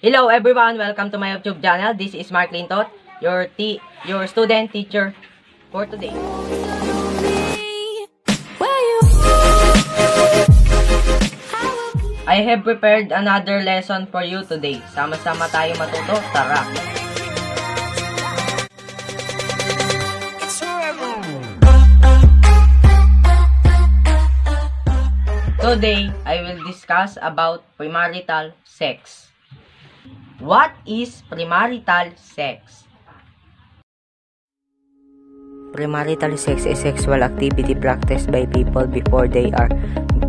Hello everyone, welcome to my YouTube channel. This is Mark Lintot, your student teacher for today. I have prepared another lesson for you today. Sama-sama tayo matuto. Tara! Today, I will discuss about premarital sex. What is premarital sex? Premarital sex is sexual activity practiced by people before they are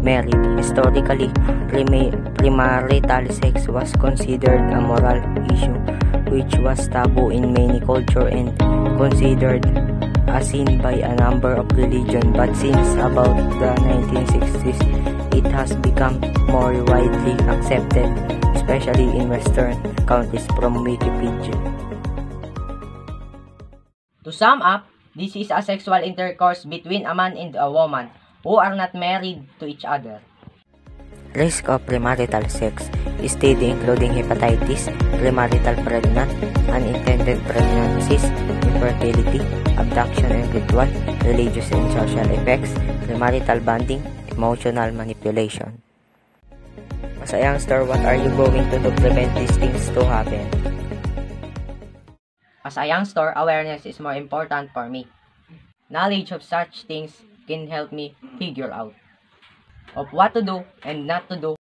married. Historically, premarital sex was considered a moral issue, which was taboo in many cultures and considered a sin by a number of religions. But since about the 1960s, it has become more widely accepted, especially in Western countries, from Wikipedia. To sum up, this is a sexual intercourse between a man and a woman who are not married to each other. Risk of premarital sex study including hepatitis, premarital pregnant, unintended pregnancies, infertility, abduction and ritual, religious and social effects, premarital bonding, emotional manipulation. As a youngster, what are you going to do to prevent these things to happen? As a youngster, awareness is more important for me. Knowledge of such things can help me figure out of what to do and not to do